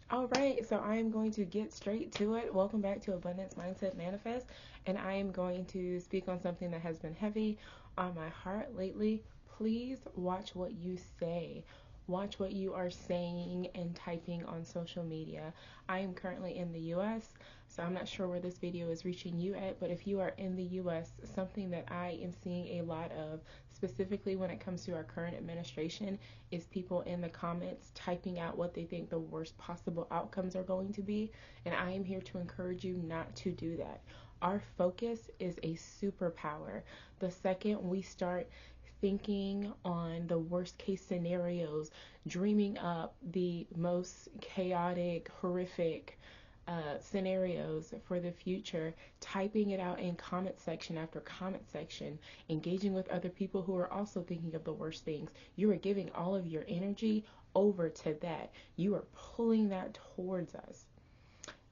All right, so I am going to get straight to it. Welcome back to Abundance Mindset Manifest, and I am going to speak on something that has been heavy on my heart lately. Please watch what you say. Watch what you are saying and typing on social media. I am currently in the US, so I'm not sure where this video is reaching you at, but if you are in the US, something that I am seeing a lot of, specifically when it comes to our current administration, is people in the comments typing out what they think the worst possible outcomes are going to be. And I am here to encourage you not to do that. Our focus is a superpower. The second we start thinking on the worst case scenarios, dreaming up the most chaotic, horrific scenarios for the future, typing it out in comment section after comment section, engaging with other people who are also thinking of the worst things. You are giving all of your energy over to that. You are pulling that towards us.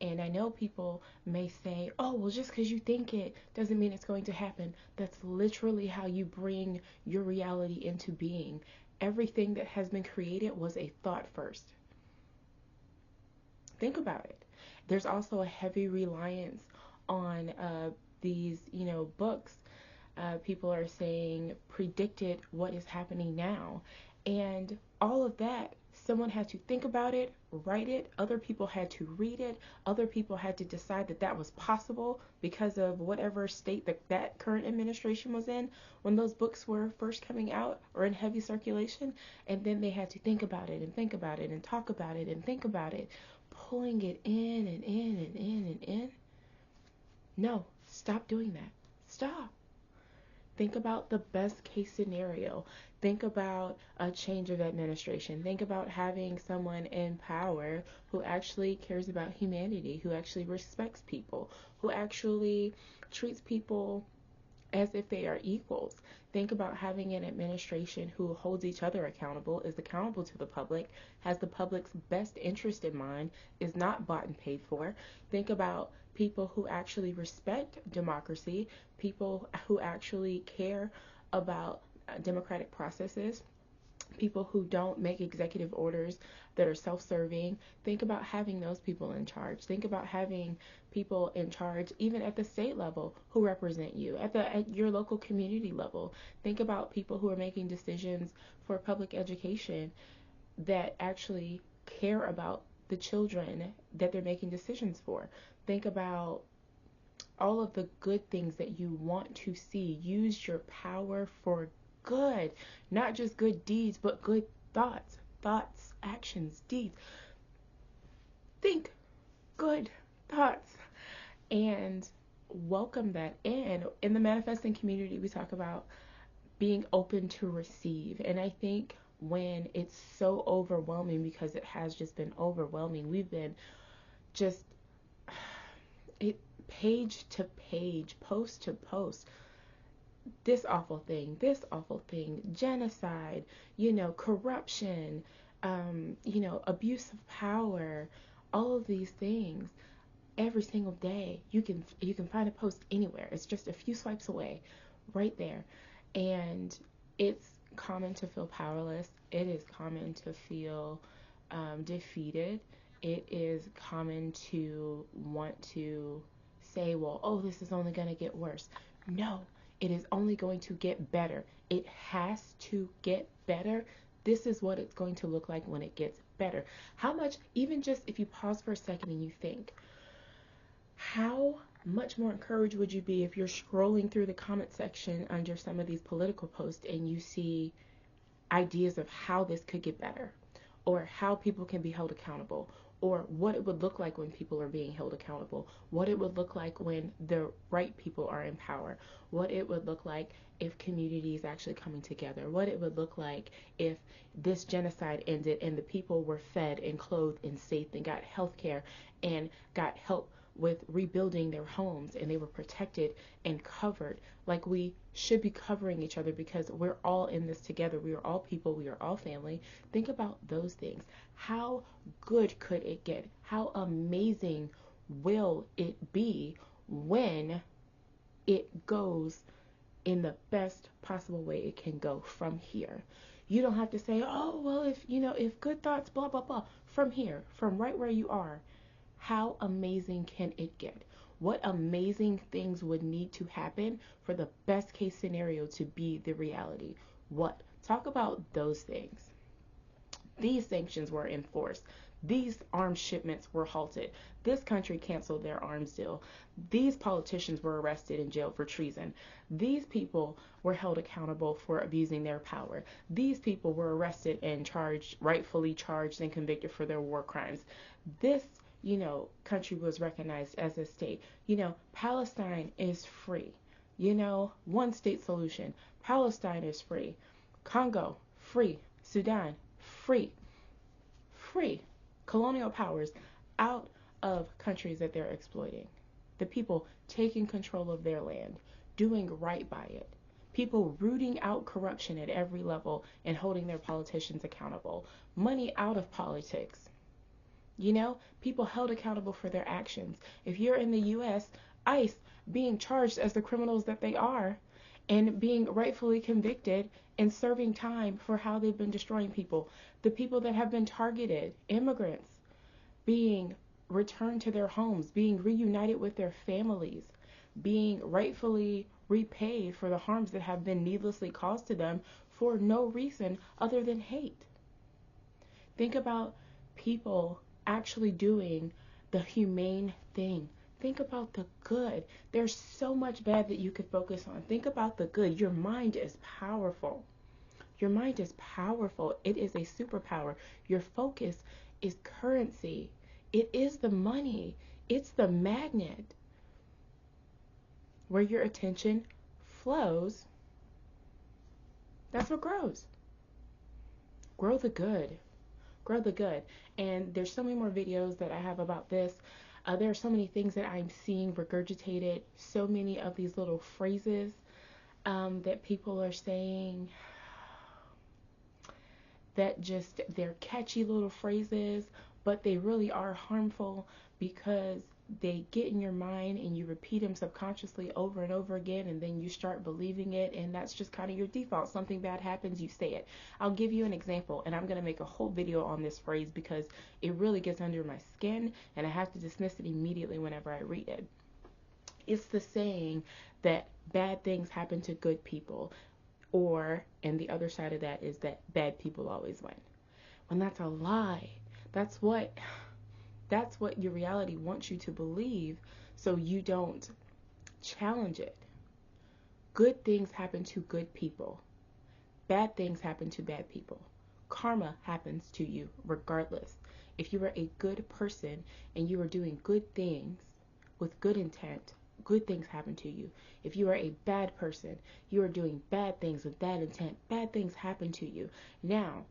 And I know people may say, oh, well, just because you think it doesn't mean it's going to happen. That's literally how you bring your reality into being. Everything that has been created was a thought first. Think about it. There's also a heavy reliance on these, books. People are saying predicted what is happening now. And all of that, someone had to think about it, write it, other people had to read it, other people had to decide that that was possible because of whatever state that current administration was in when those books were first coming out or in heavy circulation. And then they had to think about it and think about it and talk about it and think about it, pulling it in and in and in and in. No, stop doing that. Stop. Think about the best case scenario. Think about a change of administration. Think about having someone in power who actually cares about humanity, who actually respects people, who actually treats people as if they are equals. Think about having an administration who holds each other accountable, is accountable to the public, has the public's best interest in mind, is not bought and paid for. Think about people who actually respect democracy, people who actually care about democratic processes, people who don't make executive orders that are self-serving. Think about having those people in charge. Think about having people in charge even at the state level who represent you, at your local community level. Think about people who are making decisions for public education that actually care about the children that they're making decisions for. Think about all of the good things that you want to see. Use your power for good, not just good deeds, but good thoughts, actions, deeds. Think good thoughts and welcome that in. In the manifesting community, we talk about being open to receive. And I think when it's so overwhelming, because it has just been overwhelming, we've been just it page to page, post to post, this awful thing, genocide, corruption, abuse of power, all of these things. Every single day, you can find a post anywhere. It's just a few swipes away, right there, and it's common to feel powerless. It is common to feel defeated. It is common to want to say, well, oh, this is only going to get worse. No, it is only going to get better. It has to get better. This is what it's going to look like when it gets better. How much, even just if you pause for a second and you think, how much more encouraged would you be if you're scrolling through the comment section under some of these political posts and you see ideas of how this could get better, or how people can be held accountable, or what it would look like when people are being held accountable, what it would look like when the right people are in power, what it would look like if communities actually coming together, what it would look like if this genocide ended and the people were fed and clothed and safe and got health care and got help with rebuilding their homes and they were protected and covered like we should be covering each other because we're all in this together. We are all people. We are all family. Think about those things. How good could it get? How amazing will it be when it goes in the best possible way it can go from here? You don't have to say, oh, well, if good thoughts, blah, blah, blah. From here, from right where you are, how amazing can it get? What amazing things would need to happen for the best case scenario to be the reality? What? Talk about those things. These sanctions were enforced. These arms shipments were halted. This country canceled their arms deal. These politicians were arrested and jailed for treason. These people were held accountable for abusing their power. These people were arrested and charged, rightfully charged and convicted for their war crimes. This, country was recognized as a state. Palestine is free. One state solution. Palestine is free. Congo, free. Sudan, free. Free. Colonial powers out of countries that they're exploiting. The people taking control of their land, doing right by it. People rooting out corruption at every level and holding their politicians accountable. Money out of politics. People held accountable for their actions. If you're in the U.S., ICE being charged as the criminals that they are and being rightfully convicted and serving time for how they've been destroying people. The people that have been targeted, immigrants, being returned to their homes, being reunited with their families, being rightfully repaid for the harms that have been needlessly caused to them for no reason other than hate. Think about people actually doing the humane thing. Think about the good. There's so much bad that you could focus on. Think about the good. Your mind is powerful. Your mind is powerful. It is a superpower. Your focus is currency. It is the money. It's the magnet. Where your attention flows, that's what grows. Grow the good. Grow the good. And there's so many more videos that I have about this. There are so many things that I'm seeing regurgitated, so many of these little phrases that people are saying that just, they're catchy little phrases, but they really are harmful because they get in your mind and you repeat them subconsciously over and over again, and then you start believing it, and that's just kind of your default. Something bad happens, you say it. I'll give you an example, and I'm going to make a whole video on this phrase because it really gets under my skin and I have to dismiss it immediately whenever I read it. It's the saying that bad things happen to good people, and the other side of that is that bad people always win. When that's a lie. That's what your reality wants you to believe, so you don't challenge it. Good things happen to good people. Bad things happen to bad people. Karma happens to you regardless. If you are a good person and you are doing good things with good intent, good things happen to you. If you are a bad person, you are doing bad things with bad intent, bad things happen to you. Now,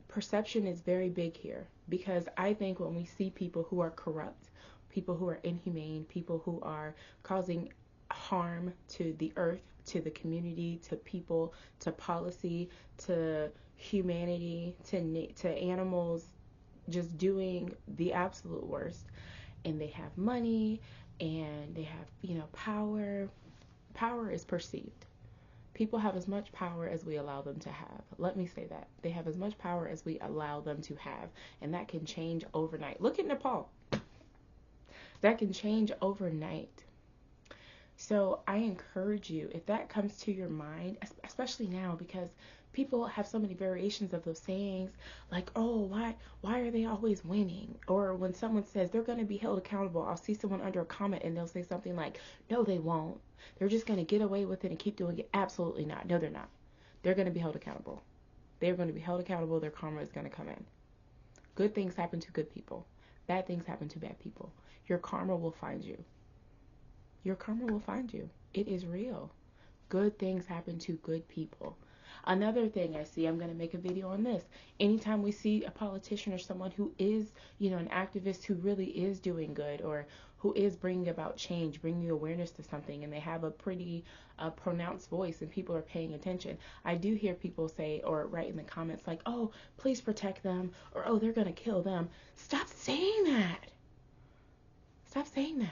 perception is very big here, because I think when we see people who are corrupt, people who are inhumane, people who are causing harm to the earth, to the community, to people, to policy, to humanity, to animals, just doing the absolute worst, and they have money and they have, power. Power is perceived. People have as much power as we allow them to have. Let me say that. They have as much power as we allow them to have. And that can change overnight. Look at Nepal. That can change overnight. So I encourage you, if that comes to your mind, especially now, because people have so many variations of those sayings, like, oh, why are they always winning? Or when someone says they're going to be held accountable, I'll see someone under a comment and they'll say something like, no, they won't. They're just going to get away with it and keep doing it. Absolutely not. No, they're not. They're going to be held accountable. They're going to be held accountable. Their karma is going to come in. Good things happen to good people. Bad things happen to bad people. Your karma will find you. Your karma will find you. It is real. Good things happen to good people. Another thing I see, I'm going to make a video on this. Anytime we see a politician or someone who is, an activist who really is doing good, or who is bringing about change, bringing awareness to something, and they have a pretty pronounced voice and people are paying attention, I do hear people say or write in the comments like, oh, please protect them, or oh, they're going to kill them. Stop saying that. Stop saying that.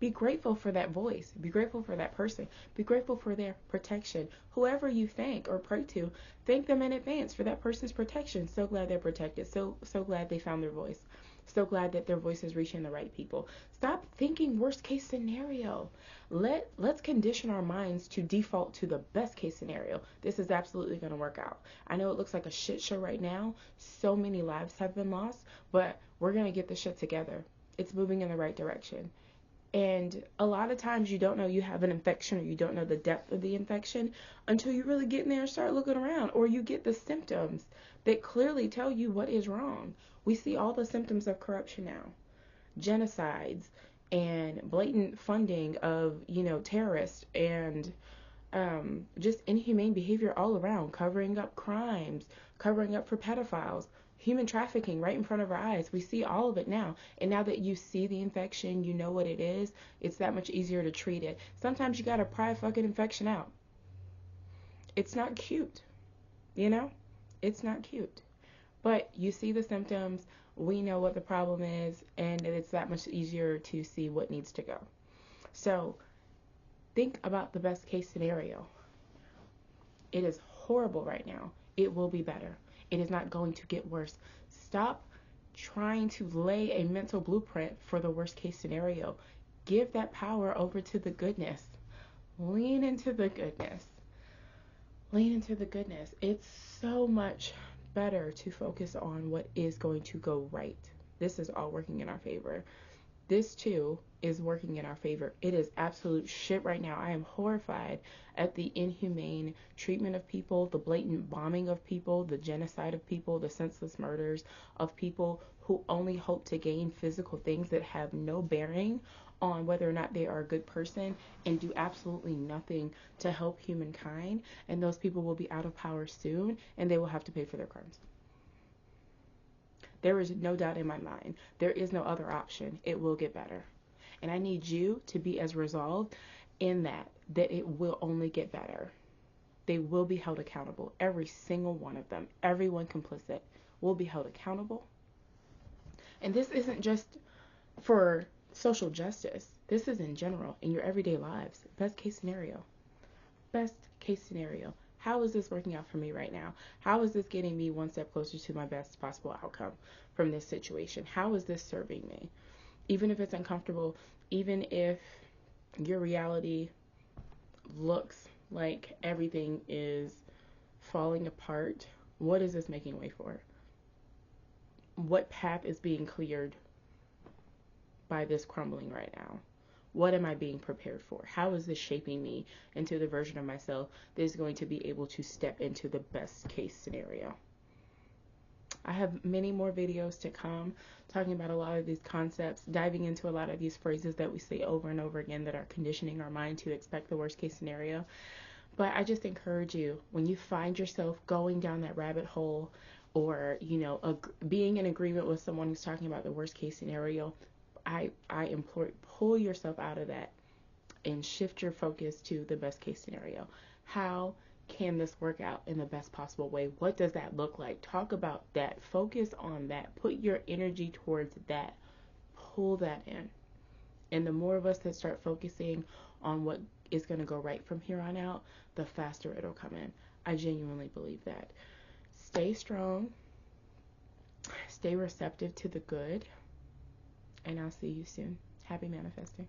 Be grateful for that voice. Be grateful for that person. Be grateful for their protection. Whoever you thank or pray to, thank them in advance for that person's protection. So glad they're protected. So glad they found their voice. So glad that their voice is reaching the right people. Stop thinking worst case scenario. Let's condition our minds to default to the best case scenario. This is absolutely going to work out. I know it looks like a shit show right now. So many lives have been lost, but we're going to get the shit together. It's moving in the right direction. And a lot of times you don't know you have an infection, or you don't know the depth of the infection until you really get in there and start looking around, or you get the symptoms that clearly tell you what is wrong. We see all the symptoms of corruption now. Genocides and blatant funding of, terrorists, and just inhumane behavior all around, covering up crimes, covering up for pedophiles, human trafficking right in front of our eyes. We see all of it now. And now that you see the infection, you know what it is, it's that much easier to treat it. Sometimes you gotta pry a fucking infection out. It's not cute, It's not cute. But you see the symptoms, we know what the problem is, and it's that much easier to see what needs to go. So think about the best case scenario. It is horrible right now. It will be better. It is not going to get worse. Stop trying to lay a mental blueprint for the worst case scenario. Give that power over to the goodness. Lean into the goodness. Lean into the goodness. It's so much better to focus on what is going to go right. This is all working in our favor. This too is working in our favor. It is absolute shit right now. I am horrified at the inhumane treatment of people, the blatant bombing of people, the genocide of people, the senseless murders of people who only hope to gain physical things that have no bearing on whether or not they are a good person, and do absolutely nothing to help humankind. And those people will be out of power soon, and they will have to pay for their crimes. There is no doubt in my mind. There is no other option. It will get better. And I need you to be as resolved in that it will only get better. They will be held accountable. Every single one of them, everyone complicit, will be held accountable. And this isn't just for social justice. This is in general, in your everyday lives. Best case scenario. Best case scenario. How is this working out for me right now? How is this getting me one step closer to my best possible outcome from this situation? How is this serving me? Even if it's uncomfortable, even if your reality looks like everything is falling apart, what is this making way for? What path is being cleared by this crumbling right now? What am I being prepared for? How is this shaping me into the version of myself that is going to be able to step into the best case scenario? I have many more videos to come talking about a lot of these concepts, diving into a lot of these phrases that we say over and over again that are conditioning our mind to expect the worst case scenario. But I just encourage you, when you find yourself going down that rabbit hole, or, being in agreement with someone who's talking about the worst case scenario, I implore, pull yourself out of that and shift your focus to the best case scenario. How can this work out in the best possible way? What does that look like? Talk about that. Focus on that. Put your energy towards that. Pull that in. And the more of us that start focusing on what is going to go right from here on out, the faster it'll come in. I genuinely believe that. Stay strong. Stay receptive to the good. And I'll see you soon. Happy manifesting.